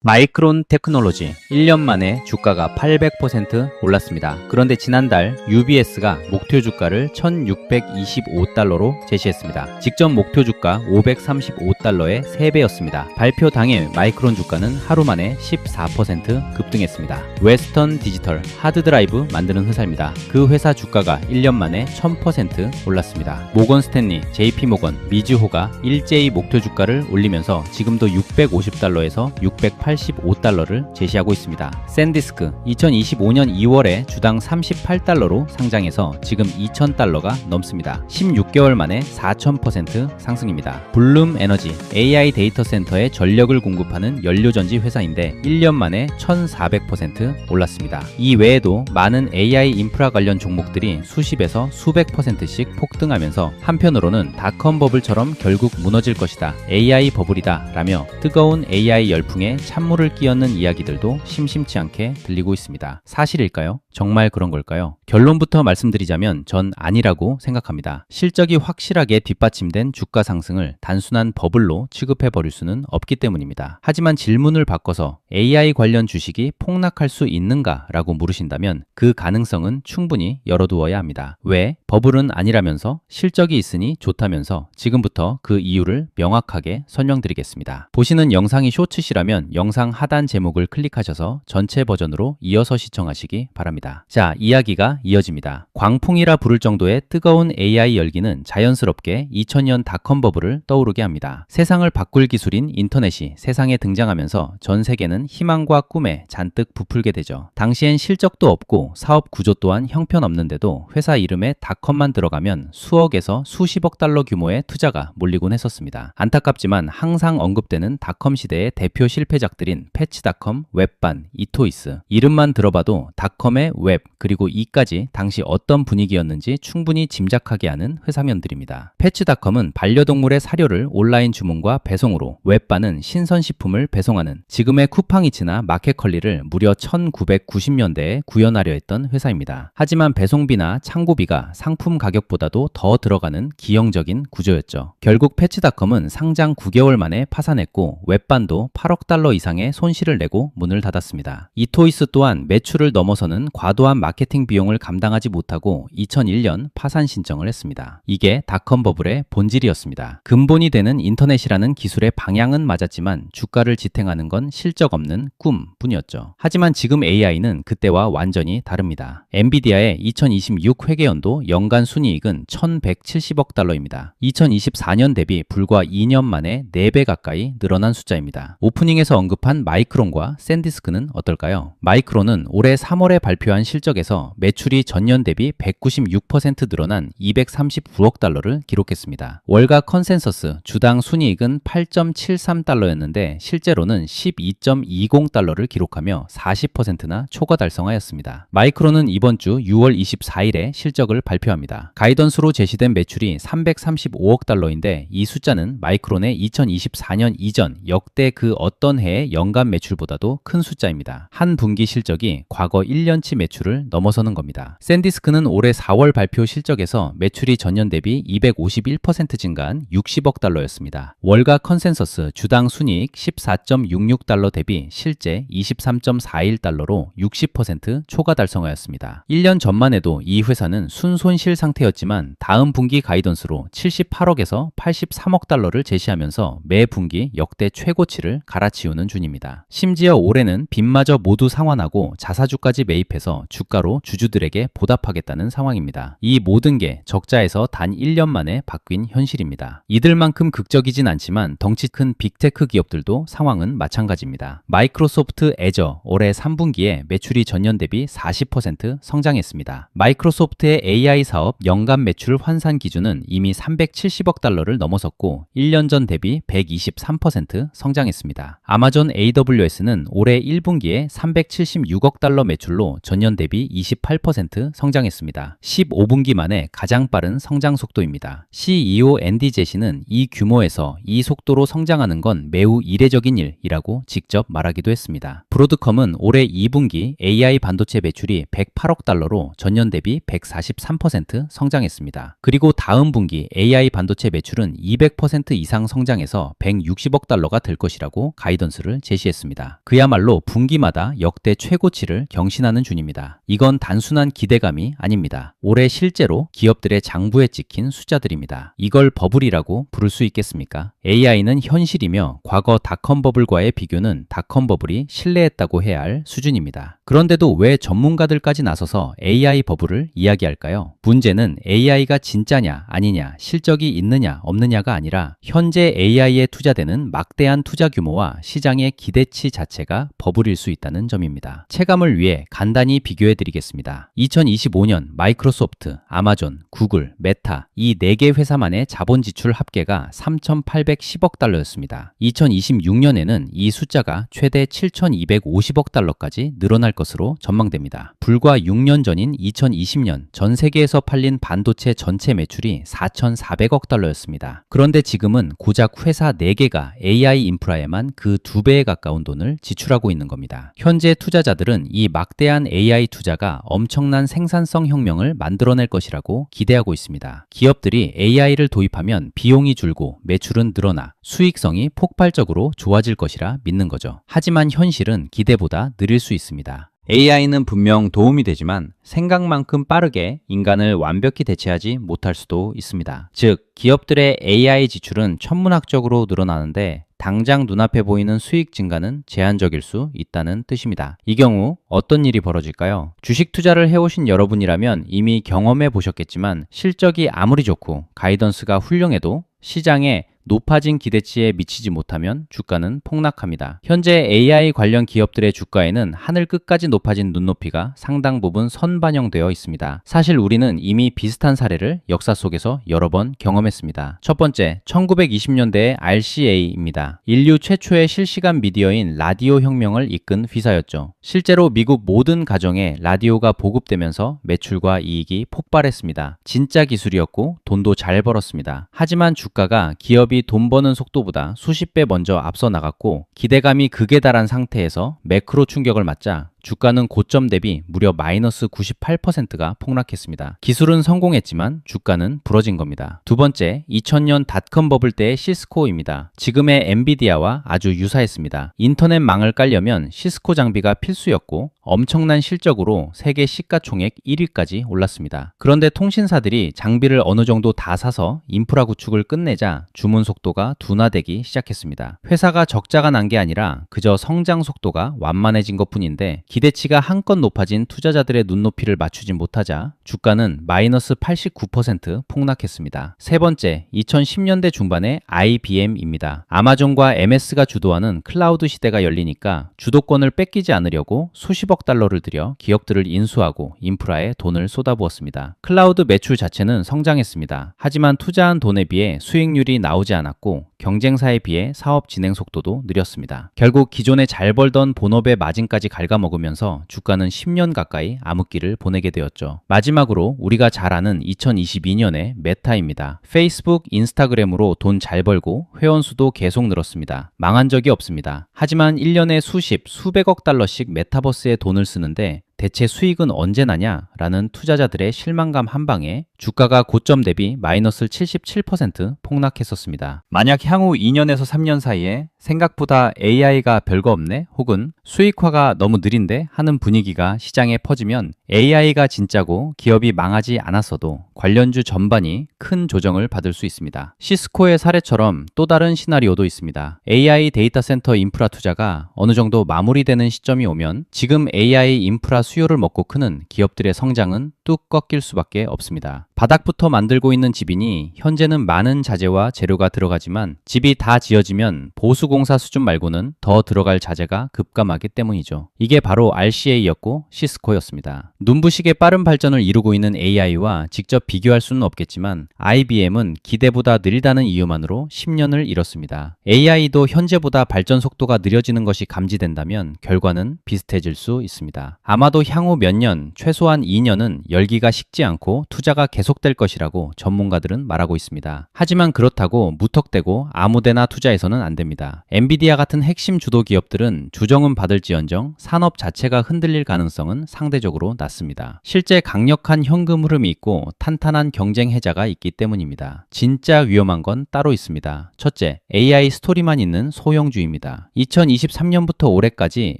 마이크론 테크놀로지 1년 만에 주가가 800% 올랐습니다. 그런데 지난달 UBS가 목표 주가를 1625달러로 제시했습니다. 직전 목표 주가 535달러의 3배였습니다. 발표 당일 마이크론 주가는 하루 만에 14% 급등했습니다. 웨스턴 디지털 하드드라이브 만드는 회사입니다. 그 회사 주가가 1년 만에 1000% 올랐습니다. 모건 스탠리, JP모건, 미즈호가 일제히 목표 주가를 올리면서 지금도 650달러에서 685달러를 제시하고 있습니다. 샌디스크 2025년 2월에 주당 38달러로 상장해서 지금 2000달러가 넘습니다. 16개월 만에 4000% 상승입니다. 블룸 에너지 AI 데이터 센터에 전력을 공급하는 연료전지 회사인데 1년 만에 1400% 올랐습니다. 이 외에도 많은 AI 인프라 관련 종목들이 수십에서 수백 %씩 폭등하면서 한편으로는 닷컴 버블처럼 결국 무너질 것이다. AI 버블이다 라며 뜨거운 AI 열풍에 찬물을 끼얹는 이야기들도 심심치 않게 들리고 있습니다. 사실일까요? 정말 그런 걸까요? 결론부터 말씀드리자면 전 아니라고 생각합니다. 실적이 확실하게 뒷받침된 주가 상승을 단순한 버블로 취급해버릴 수는 없기 때문입니다. 하지만 질문을 바꿔서 AI 관련 주식이 폭락할 수 있는가 라고 물으신다면 그 가능성은 충분히 열어두어야 합니다. 왜? 버블은 아니라면서 실적이 있으니 좋다면서 지금부터 그 이유를 명확하게 설명드리겠습니다. 보시는 영상이 쇼츠시라면 영상 하단 제목을 클릭하셔서 전체 버전으로 이어서 시청하시기 바랍니다. 자, 이야기가 이어집니다. 광풍이라 부를 정도의 뜨거운 AI 열기는 자연스럽게 2000년 닷컴 버블을 떠오르게 합니다. 세상을 바꿀 기술인 인터넷이 세상에 등장하면서 전 세계는 희망과 꿈에 잔뜩 부풀게 되죠. 당시엔 실적도 없고 사업 구조 또한 형편없는데도 회사 이름에 닷컴만 들어가면 수억에서 수십억 달러 규모의 투자가 몰리곤 했었습니다. 안타깝지만 항상 언급되는 닷컴 시대의 대표 실패작들인 패치닷컴, 웹반, 이토이스 이름만 들어봐도 닷컴의 웹 그리고 이까지 당시 어떤 분위기였는지 충분히 짐작하게 하는 회사명들입니다. 패치닷컴은 반려동물의 사료를 온라인 주문과 배송으로, 웹반은 신선식품을 배송하는 지금의 쿠팡이츠나 마켓컬리를 무려 1990년대에 구현하려 했던 회사입니다. 하지만 배송비나 창고비가 상품 가격보다도 더 들어가는 기형적인 구조였죠. 결국 패치닷컴은 상장 9개월 만에 파산했고 웹반도 8억 달러 이상의 손실을 내고 문을 닫았습니다. 이토이스 또한 매출을 넘어서는 과도한 마케팅 비용을 감당하지 못하고 2001년 파산 신청을 했습니다. 이게 닷컴 버블의 본질이었습니다. 근본이 되는 인터넷이라는 기술의 방향은 맞았지만 주가를 지탱하는 건 실적 없는 꿈뿐이었죠. 하지만 지금 AI는 그때와 완전히 다릅니다. 엔비디아의 2026 회계연도 연간 순이익은 1170억 달러입니다. 2024년 대비 불과 2년 만에 4배 가까이 늘어난 숫자입니다. 오프닝에서 언급한 마이크론과 샌디스크는 어떨까요? 마이크론은 올해 3월에 발표한 실적에서 매출이 전년 대비 196% 늘어난 239억 달러를 기록했습니다. 월가 컨센서스 주당 순이익은 8.73달러였는데 실제로는 12.20달러를 기록하며 40%나 초과 달성하였습니다. 마이크론은 이번 주 6월 24일에 실적을 발표합니다. 가이던스로 제시된 매출이 335억 달러인데 이 숫자는 마이크론의 2024년 이전 역대 그 어떤 해의 연간 매출보다도 큰 숫자입니다. 한 분기 실적이 과거 1년치 매출을 넘어서는 겁니다. 샌디스크는 올해 4월 발표 실적에서 매출이 전년 대비 251% 증가한 60억 달러였습니다. 월가 컨센서스 주당 순이익 14.66달러 대비 실제 23.41달러로 60% 초과 달성하였습니다. 1년 전만 해도 이 회사는 순손실 상태였지만 다음 분기 가이던스로 78억에서 83억 달러를 제시하면서 매 분기 역대 최고치를 갈아치우는 중입니다. 심지어 올해는 빚마저 모두 상환하고 자사주까지 매입해서 주가로 주주들에게 보답하겠다는 상황입니다. 이 모든 게 적자에서 단 1년 만에 바뀐 현실입니다. 이들만큼 극적이진 않지만 덩치 큰 빅테크 기업들도 상황은 마찬가지입니다. 마이크로소프트 애저 올해 3분기에 매출이 전년 대비 40% 성장했습니다. 마이크로소프트의 AI 사업 연간 매출 환산 기준은 이미 370억 달러를 넘어섰고 1년 전 대비 123% 성장했습니다. 아마존 AWS는 올해 1분기에 376억 달러 매출로 전년 대비 28% 성장했습니다. 15분기 만에 가장 빠른 성장 속도입니다. CEO 앤디 제시는 이 규모에서 이 속도로 성장하는 건 매우 이례적인 일이라고 직접 말하기도 했습니다. 브로드컴은 올해 2분기 AI 반도체 매출이 108억 달러로 전년 대비 143% 성장했습니다. 그리고 다음 분기 AI 반도체 매출은 200% 이상 성장해서 160억 달러가 될 것이라고 가이던스를 전망치들을 제시했습니다. 그야말로 분기마다 역대 최고치를 경신하는 중입니다. 이건 단순한 기대감이 아닙니다. 올해 실제로 기업들의 장부에 찍힌 숫자들입니다. 이걸 버블이라고 부를 수 있겠습니까? AI는 현실이며 과거 닷컴 버블과의 비교는 닷컴 버블이 신뢰했다고 해야 할 수준입니다. 그런데도 왜 전문가들까지 나서서 AI 버블을 이야기할까요? 문제는 AI가 진짜냐 아니냐, 실적이 있느냐 없느냐가 아니라 현재 AI에 투자되는 막대한 투자 규모와 시장의 기대치 자체가 버블일 수 있다는 점입니다. 체감을 위해 간단히 비교해 드리겠습니다. 2025년 마이크로소프트, 아마존, 구글, 메타 이 4개 회사만의 자본 지출 합계가 3,810억 달러였습니다. 2026년에는 이 숫자가 최대 7,250억 달러까지 늘어날 것으로 전망됩니다. 불과 6년 전인 2020년 전 세계에서 팔린 반도체 전체 매출이 4,400억 달러였습니다. 그런데 지금은 고작 회사 4개가 AI 인프라에만 그 2배에 가까운 돈을 지출하고 있는 겁니다. 현재 투자자들은 이 막대한 AI 투자가 엄청난 생산성 혁명을 만들어낼 것이라고 기대하고 있습니다. 기업들이 AI를 도입하면 비용이 줄고 매출은 늘어나 수익성이 폭발적으로 좋아질 것이라 믿는 거죠. 하지만 현실은 기대보다 느릴 수 있습니다. AI는 분명 도움이 되지만 생각만큼 빠르게 인간을 완벽히 대체하지 못할 수도 있습니다. 즉, 기업들의 AI 지출은 천문학적으로 늘어나는데 당장 눈앞에 보이는 수익 증가는 제한적일 수 있다는 뜻입니다. 이 경우 어떤 일이 벌어질까요? 주식 투자를 해오신 여러분이라면 이미 경험해 보셨겠지만 실적이 아무리 좋고 가이던스가 훌륭해도 시장에 높아진 기대치에 미치지 못하면 주가는 폭락합니다. 현재 AI 관련 기업들의 주가에는 하늘 끝까지 높아진 눈높이가 상당 부분 선반영되어 있습니다. 사실 우리는 이미 비슷한 사례를 역사 속에서 여러 번 경험했습니다. 첫 번째, 1920년대의 RCA입니다. 인류 최초의 실시간 미디어인 라디오 혁명을 이끈 회사였죠. 실제로 미국 모든 가정에 라디오가 보급되면서 매출과 이익이 폭발했습니다. 진짜 기술이었고 돈도 잘 벌었습니다. 하지만 주가가 기업이 돈 버는 속도보다 수십 배 먼저 앞서 나갔고 기대감이 극에 달한 상태에서 매크로 충격을 맞자 주가는 고점 대비 무려 마이너스 98%가 폭락했습니다. 기술은 성공했지만 주가는 부러진 겁니다. 두 번째, 2000년 닷컴 버블 때의 시스코입니다. 지금의 엔비디아와 아주 유사했습니다. 인터넷망을 깔려면 시스코 장비가 필수였고 엄청난 실적으로 세계 시가총액 1위까지 올랐습니다. 그런데 통신사들이 장비를 어느 정도 다 사서 인프라 구축을 끝내자 주문 속도가 둔화되기 시작했습니다. 회사가 적자가 난 게 아니라 그저 성장 속도가 완만해진 것뿐인데 기대치가 한껏 높아진 투자자들의 눈높이를 맞추지 못하자 주가는 마이너스 89% 폭락했습니다. 세 번째, 2010년대 중반의 IBM입니다. 아마존과 MS가 주도하는 클라우드 시대가 열리니까 주도권을 뺏기지 않으려고 수십억 달러를 들여 기업들을 인수하고 인프라에 돈을 쏟아부었습니다. 클라우드 매출 자체는 성장했습니다. 하지만 투자한 돈에 비해 수익률이 나오지 않았고 경쟁사에 비해 사업 진행 속도도 느렸습니다. 결국 기존에 잘 벌던 본업의 마진까지 갉아먹으면서 주가는 10년 가까이 암흑기를 보내게 되었죠. 마지막으로 우리가 잘 아는 2022년의 메타입니다. 페이스북, 인스타그램으로 돈 잘 벌고 회원 수도 계속 늘었습니다. 망한 적이 없습니다. 하지만 1년에 수백억 달러씩 메타버스에 돈을 쓰는데 대체 수익은 언제 나냐? 라는 투자자들의 실망감 한 방에 주가가 고점 대비 마이너스 77% 폭락했었습니다. 만약 향후 2년에서 3년 사이에 생각보다 AI가 별거 없네? 혹은 수익화가 너무 느린데? 하는 분위기가 시장에 퍼지면 AI가 진짜고 기업이 망하지 않았어도 관련주 전반이 큰 조정을 받을 수 있습니다. 시스코의 사례처럼 또 다른 시나리오도 있습니다. AI 데이터 센터 인프라 투자가 어느 정도 마무리되는 시점이 오면 지금 AI 인프라 수요를 먹고 크는 기업들의 성장은 뚝 꺾일 수밖에 없습니다. 바닥부터 만들고 있는 집이니 현재는 많은 자재와 재료가 들어가지만 집이 다 지어지면 보수공사 수준 말고는 더 들어갈 자재가 급감하기 때문이죠. 이게 바로 RCA였고 시스코였습니다. 눈부시게 빠른 발전을 이루고 있는 AI와 직접 비교할 수는 없겠지만 IBM은 기대보다 느리다는 이유만으로 10년을 잃었습니다. AI도 현재보다 발전 속도가 느려지는 것이 감지된다면 결과는 비슷해질 수 있습니다. 아마도 향후 몇 년, 최소한 2년은 열기가 식지 않고 투자가 계속될 것이라고 전문가들은 말하고 있습니다. 하지만 그렇다고 무턱대고 아무데나 투자해서는 안 됩니다. 엔비디아 같은 핵심 주도 기업들은 주정은 받을지언정 산업 자체가 흔들릴 가능성은 상대적으로 낮습니다. 실제 강력한 현금 흐름이 있고 탄탄한 경쟁 해자가 있기 때문입니다. 진짜 위험한 건 따로 있습니다. 첫째, AI 스토리만 있는 소형주입니다. 2023년부터 올해까지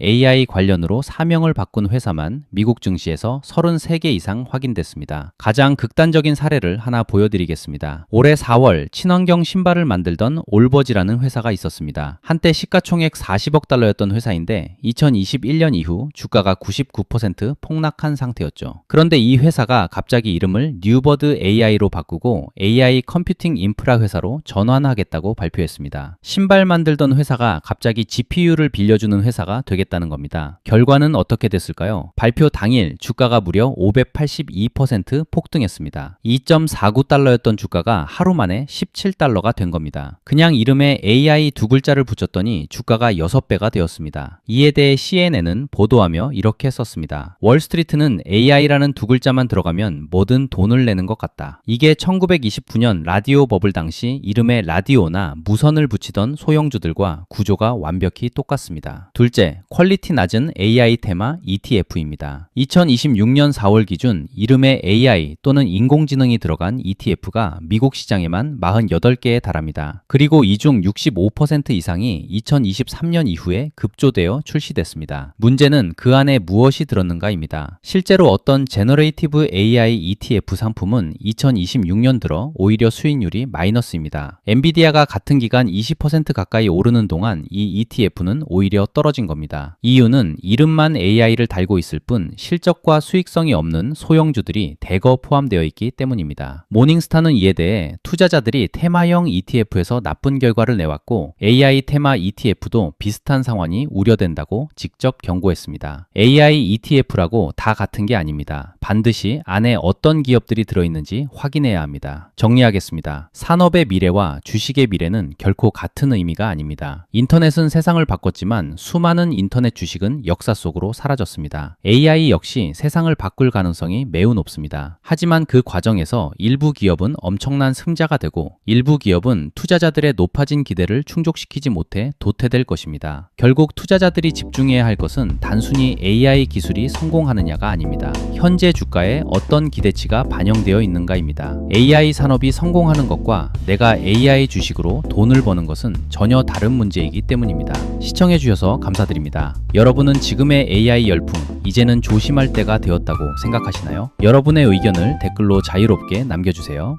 AI 관련으로 사명을 바꾼 회사만 미국 증시에서 33개 이상 확인됐습니다. 가장 극단적인 사례를 하나 보여드리겠습니다. 올해 4월 친환경 신발을 만들던 올버지라는 회사가 있었습니다. 한때 시가총액 40억 달러였던 회사인데 2021년 이후 주가가 99% 폭락한 상태였죠. 그런데 이 회사가 갑자기 이름을 뉴버드 AI로 바꾸고 AI 컴퓨팅 인프라 회사로 전환하겠다고 발표했습니다. 신발 만들던 회사가 갑자기 GPU를 빌려주는 회사가 되겠다는 겁니다. 결과는 어떻게 됐을까요? 발표 당일 주가가 무려 582% 폭등했습니다. 2.49달러였던 주가가 하루 만에 17달러가 된 겁니다. 그냥 이름에 AI 두 글자를 붙였더니 주가가 6배가 되었습니다. 이에 대해 CNN은 보도하며 이렇게 썼습니다. 월스트리트는 AI라는 두 글자만 들어가면 뭐든 돈을 내는 것 같다. 이게 1929년 라디오 버블 당시 이름에 라디오나 무선을 붙이던 소형주들과 구조가 완벽히 똑같습니다. 둘째, 퀄리티 낮은 AI 테마 ETF입니다. 2026년 4월 기준 이름에 AI 또는 인공지능이 들어간 ETF가 미국 시장에만 48개에 달합니다. 그리고 이 중 65% 이상이 2023년 이후에 급조되어 출시됐습니다. 문제는 그 안에 무엇이 들었는가입니다. 실제로 어떤 제너레이티브 AI ETF 상품은 2026년 들어 오히려 수익률이 마이너스입니다. 엔비디아가 같은 기간 20% 가까이 오르는 동안 이 ETF는 오히려 떨어진 겁니다. 이유는 이름만 AI를 달고 있을 뿐 실적과 수익성이 없는 소형주들이 대거 포함되어 있기 때문입니다. 모닝스타는 이에 대해 투자자들이 테마형 ETF에서 나쁜 결과를 내왔고 AI 테마 ETF도 비슷한 상황이 우려된다고 직접 경고했습니다. AI ETF라고 다 같은 게 아닙니다. 반드시 안에 어떤 기업들이 들어있는지 확인해야 합니다. 정리하겠습니다. 산업의 미래와 주식의 미래는 결코 같은 의미가 아닙니다. 인터넷은 세상을 바꿨지만 수많은 인터넷 주식은 역사 속으로 사라졌습니다. AI 역시 세상을 바꿀 가능성이 매우 높습니다. 하지만 그 과정에서 일부 기업은 엄청난 승자가 되고 일부 기업은 투자자들의 높아진 기대를 충족시키지 못해 도태될 것입니다. 결국 투자자들이 집중해야 할 것은 단순히 AI 기술이 성공하느냐가 아닙니다. 현재 주가에 어떤 기대치가 반영되어 있는가입니다. AI 산업이 성공하는 것과 내가 AI 주식으로 돈을 버는 것은 전혀 다른 문제이기 때문입니다. 시청해주셔서 감사드립니다. 여러분은 지금의 AI 열풍, 이제는 조심할 때가 되었다고 생각하시나요? 여러분의 의견을 댓글로 자유롭게 남겨주세요.